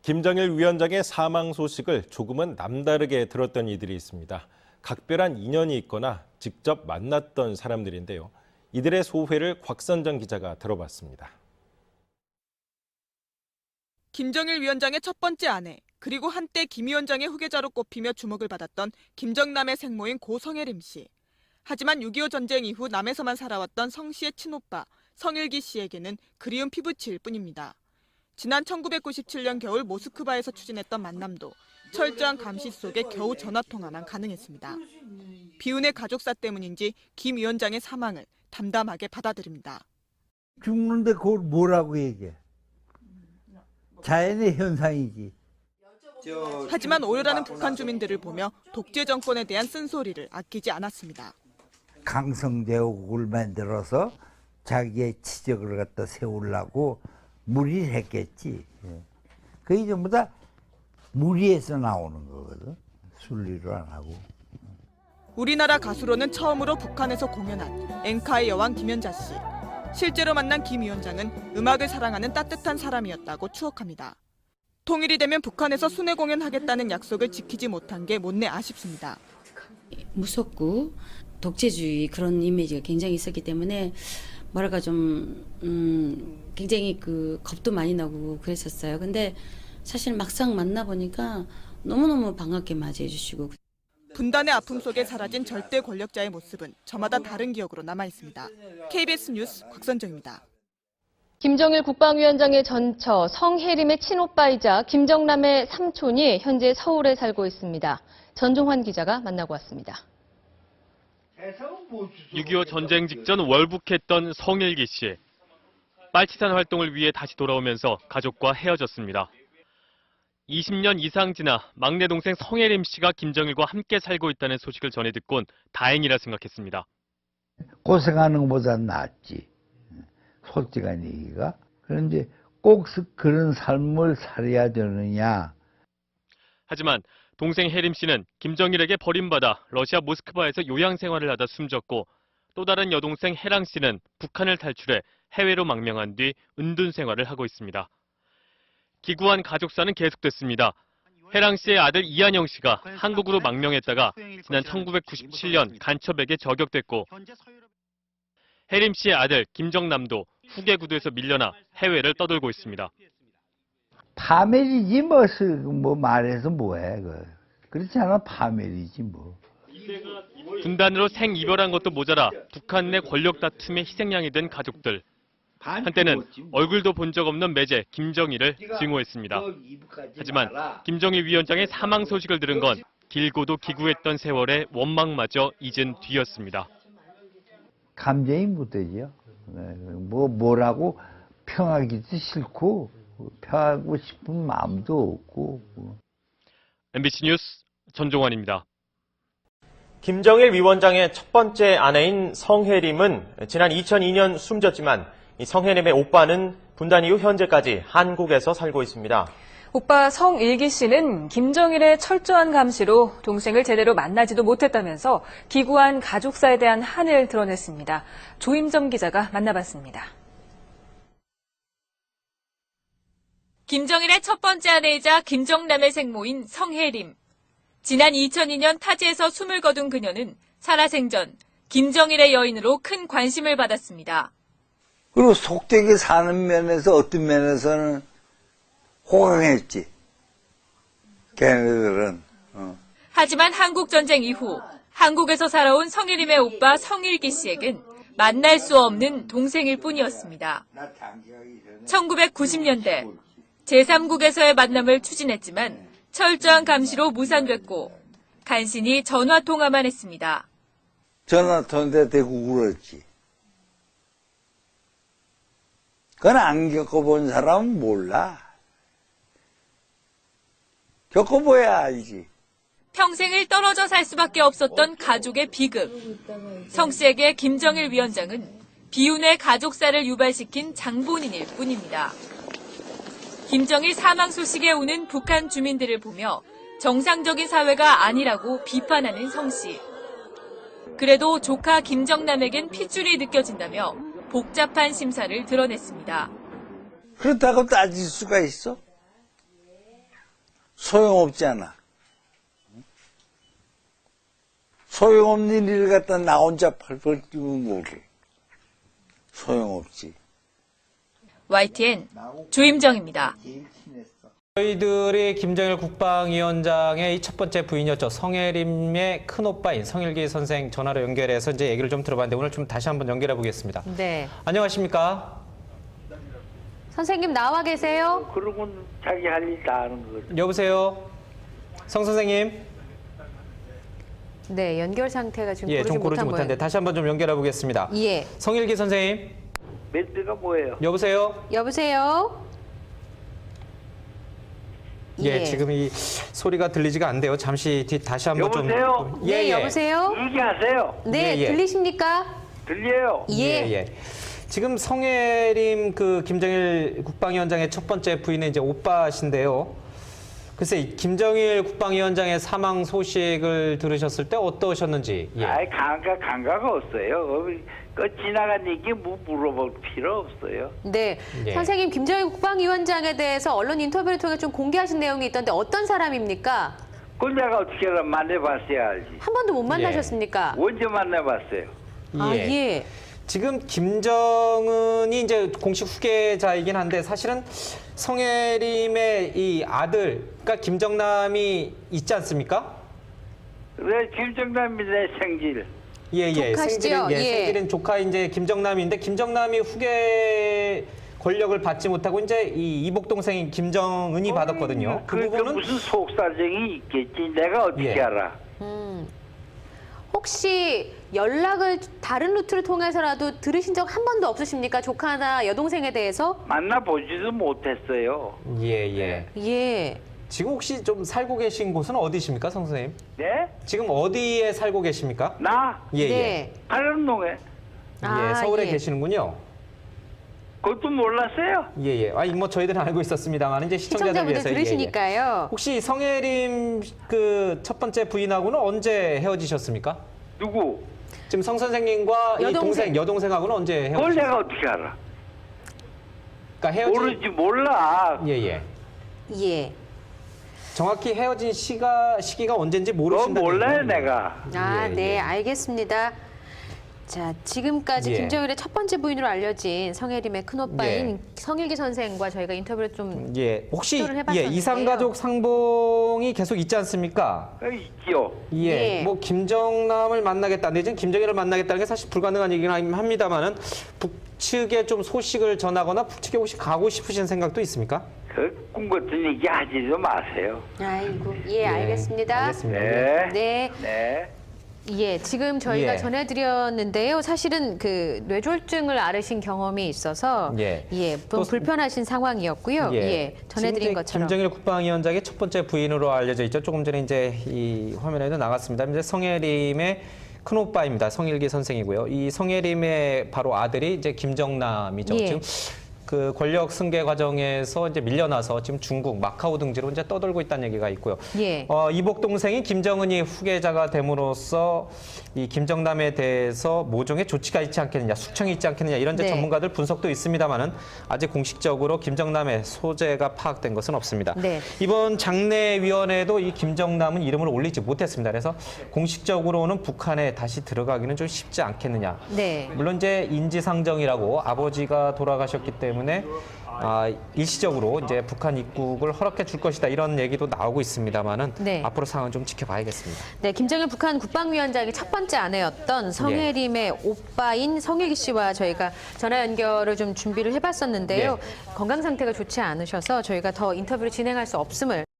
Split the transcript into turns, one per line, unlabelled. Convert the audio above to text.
김정일 위원장의 사망 소식을 조금은 남다르게 들었던 이들이 있습니다. 각별한 인연이 있거나 직접 만났던 사람들인데요. 이들의 소회를 곽선정 기자가 들어봤습니다.
김정일 위원장의 첫 번째 아내, 그리고 한때 김 위원장의 후계자로 꼽히며 주목을 받았던 김정남의 생모인 고 성혜림 씨. 하지만 6.25 전쟁 이후 남에서만 살아왔던 성 씨의 친오빠 성일기 씨에게는 그리운 피부치일 뿐입니다. 지난 1997년 겨울 모스크바에서 추진했던 만남도 철저한 감시 속에 겨우 전화통화만 가능했습니다. 비운의 가족사 때문인지 김 위원장의 사망을 담담하게 받아들입니다.
죽는데 그걸 뭐라고 얘기해? 자연의 현상이지.
하지만 오열하는 북한 주민들을 보며 독재 정권에 대한 쓴소리를 아끼지 않았습니다.
강성제국을 만들어서 자기의 치적을 갖다 세우려고 무리를 했겠지. 그게 전부 다 무리에서 나오는 거거든. 순리로 안 하고.
우리나라 가수로는 처음으로 북한에서 공연한 엔카의 여왕 김연자 씨. 실제로 만난 김 위원장은 음악을 사랑하는 따뜻한 사람이었다고 추억합니다. 통일이 되면 북한에서 순회 공연하겠다는 약속을 지키지 못한 게 못내 아쉽습니다.
무섭고 독재주의 그런 이미지가 굉장히 있었기 때문에 뭐랄까 좀 굉장히 겁도 많이 나고 그랬었어요. 근데 사실 막상 만나보니까 너무너무 반갑게 맞이해 주시고.
분단의 아픔 속에 사라진 절대 권력자의 모습은 저마다 다른 기억으로 남아있습니다. KBS 뉴스 곽선정입니다.
김정일 국방위원장의 전처 성혜림의 친오빠이자 김정남의 삼촌이 현재 서울에 살고 있습니다. 전종환 기자가 만나고 왔습니다.
6.25 전쟁 직전 월북했던 성일기 씨. 빨치산 활동을 위해 다시 돌아오면서 가족과 헤어졌습니다. 20년 이상 지나 막내 동생 성혜림 씨가 김정일과 함께 살고 있다는 소식을 전해 듣곤 다행이라 생각했습니다.
고생하는 것보다는 낫지. 솔직한 얘기가. 그런데 꼭 그런 삶을 살아야 되느냐.
하지만 동생 혜림 씨는 김정일에게 버림받아 러시아 모스크바에서 요양 생활을 하다 숨졌고 또 다른 여동생 혜랑 씨는 북한을 탈출해 해외로 망명한 뒤 은둔 생활을 하고 있습니다. 기구한 가족사는 계속됐습니다. 혜랑 씨의 아들 이한영 씨가 한국으로 망명했다가 지난 1997년 간첩에게 저격됐고 혜림 씨의 아들 김정남도 후계 구도에서 밀려나 해외를 떠돌고 있습니다.
파멸이지 뭐 말해서 뭐해. 그렇지 않아 파멸이지 뭐.
분단으로 생이별한 것도 모자라 북한 내 권력 다툼의 희생양이 된 가족들. 한때는 얼굴도 본 적 없는 매제 김정일을 증오했습니다. 하지만 김정일 위원장의 사망 소식을 들은 건 길고도 기구했던 세월의 원망마저 잊은 뒤였습니다.
감정이 묻어져. 뭐라고 평하기도 싫고 평하고 싶은 마음도 없고.
MBC 뉴스 전종환입니다.
김정일 위원장의 첫 번째 아내인 성혜림은 지난 2002년 숨졌지만 이 성혜림의 오빠는 분단 이후 현재까지 한국에서 살고 있습니다.
오빠 성일기 씨는 김정일의 철저한 감시로 동생을 제대로 만나지도 못했다면서 기구한 가족사에 대한 한을 드러냈습니다. 조임점 기자가 만나봤습니다.
김정일의 첫 번째 아내이자 김정남의 생모인 성혜림. 지난 2002년 타지에서 숨을 거둔 그녀는 살아생전 김정일의 여인으로 큰 관심을 받았습니다.
그리고 속되게 사는 면에서 어떤 면에서는 호강했지. 걔네들은.
하지만 한국전쟁 이후 한국에서 살아온 성혜림의 오빠 성일기 씨에겐 만날 수 없는 동생일 뿐이었습니다. 1990년대 제3국에서의 만남을 추진했지만 철저한 감시로 무산됐고 간신히 전화통화만 했습니다.
전화통화인데 대고 울었지. 그건 안 겪어본 사람은 몰라. 겪어봐야 알지.
평생을 떨어져 살 수밖에 없었던 가족의 비극. 성 씨에게 김정일 위원장은 비운의 가족사를 유발시킨 장본인일 뿐입니다. 김정일 사망 소식에 우는 북한 주민들을 보며 정상적인 사회가 아니라고 비판하는 성 씨. 그래도 조카 김정남에겐 핏줄이 느껴진다며 복잡한 심사를 드러냈습니다.
그렇다고 따질 수가 있어? 소용없잖아. 소용없는 일을 갖다 나 혼자 펄펄 뛰면 뭐게. 소용없지.
YTN 조임정입니다.
저희들이 김정일 국방위원장의 이 첫 번째 부인이었죠. 성혜림의 큰오빠인 성일기 선생 전화로 연결해서 이제 얘기를 좀 들어봤는데 오늘 좀 다시 한번 연결해 보겠습니다.
네.
안녕하십니까?
선생님 나와 계세요?
그러고는 자기 할 일 다 하는 거지.
여보세요? 성 선생님?
네, 연결 상태가 지금
예, 좀 고르지
못한
못한데 다시 한번 좀 연결해 보겠습니다.
예.
성일기 선생님?
멘트가 뭐예요?
여보세요?
여보세요?
예, 지금 이 소리가 들리지가 않는데요. 잠시 다시 한번
여보세요?
좀.
네, 여보세요?
얘기하세요.
네,
예, 예.
들리십니까?
들려요.
예.
지금 성혜림 그 김정일 국방위원장의 첫 번째 부인은 이제 오빠신데요. 글쎄, 이 김정일 국방위원장의 사망 소식을 들으셨을 때 어떠셨는지. 예.
아이, 감각 없어요. 지나간 얘기 물어볼 필요 없어요.
네.
예.
선생님 김정일 국방위원장에 대해서 언론 인터뷰를 통해 좀 공개하신 내용이 있던데 어떤 사람입니까?
그걸 내가 어떻게 알아? 만나봤어야 알지.
한 번도 못 만나셨습니까?
언제 만나봤어요?
아, 예.
지금 김정은이 이제 공식 후계자이긴 한데 사실은 성혜림의 이 아들, 그러니까 김정남이 있지 않습니까?
그래, 김정남이 내 생질.
예.
조카시죠? 예.
생길은 조카 이제 김정남인데 김정남이 후계 권력을 받지 못하고 이제 이 이복 동생인 김정은이 받았거든요. 그 부분은
무슨 속사정이 있겠지. 내가 어떻게
예.
알아?
혹시 연락을 다른 루트를 통해서라도 들으신 적 한 번도 없으십니까? 조카나 여동생에 대해서?
만나보지도 못했어요.
예.
예.
지금 혹시 좀 살고 계신 곳은 어디십니까, 성 선생님?
네?
지금 어디에 살고 계십니까?
나?
예.
네.
파란동에.
아,
서울에
예.
계시는군요.
그것도 몰랐어요?
예. 아니 뭐 저희들은 알고 있었습니다만 이제 시청자들
시청자분들
위해서
들으시니까요.
혹시 성혜림 그 첫 번째 부인하고는 언제 헤어지셨습니까?
누구?
지금 성 선생님과 이
여동생.
여동생하고는 언제
그걸
헤어지셨어요?
내가 어떻게 알아?
그러니까 헤어진
몰라.
예.
예.
정확히 헤어진 시기가 언제인지 모르신다는
몰라요,
얘기군요.
내가.
아,
예.
네, 알겠습니다. 자, 지금까지
예.
김정일의 첫 번째 부인으로 알려진 성혜림의 큰오빠인
예.
성일기 선생과 저희가 인터뷰를 좀
혹시
시도를 해봤었는데요.
이상가족 상봉이 계속 있지 않습니까?
있지요.
예.
뭐 김정남을 만나겠다, 내지는 김정일을 만나겠다는 게 사실 불가능한 얘기긴 합니다만은 북측에 좀 소식을 전하거나 북측에 혹시 가고 싶으신 생각도 있습니까?
그 꿈 같은 얘기 하지도 마세요.
아이고, 예, 알겠습니다.
알겠습니다.
네.
네.
예, 지금 저희가
예.
전해드렸는데요. 사실은 그 뇌졸중을 앓으신 경험이 있어서
예.
좀 불편하신 상황이었고요. 예, 전해드린
지금 이제
것처럼.
김정일 국방위원장의 첫 번째 부인으로 알려져 있죠. 조금 전에 이제 이 화면에도 나갔습니다. 이제 성혜림의 큰오빠입니다. 성일기 선생이고요. 이 성혜림의 바로 아들이 이제 김정남이죠.
예.
지금 그 권력 승계 과정에서 이제 밀려나서 지금 중국, 마카오 등지로 이제 떠돌고 있다는 얘기가 있고요.
예.
이복 동생인 김정은이 후계자가 됨으로써 이 김정남에 대해서 모종의 조치가 있지 않겠느냐, 숙청이 있지 않겠느냐 이런 이제
네.
전문가들 분석도 있습니다만은 아직 공식적으로 김정남의 소재가 파악된 것은 없습니다.
네.
이번 장례위원회에도 이 김정남은 이름을 올리지 못했습니다. 그래서 공식적으로는 북한에 다시 들어가기는 좀 쉽지 않겠느냐.
네.
물론 이제 인지상정이라고 아버지가 돌아가셨기 때문에 일시적으로 이제 북한 입국을 허락해 줄 것이다 이런 얘기도 나오고 있습니다만은
네.
앞으로 상황은 좀 지켜봐야겠습니다.
네, 김정일 북한 국방위원장의 첫 번째 아내였던 성혜림의 오빠인 성일기 씨와 저희가 전화 연결을 좀 준비를 해봤었는데요. 건강 상태가 좋지 않으셔서 저희가 더 인터뷰를 진행할 수 없음을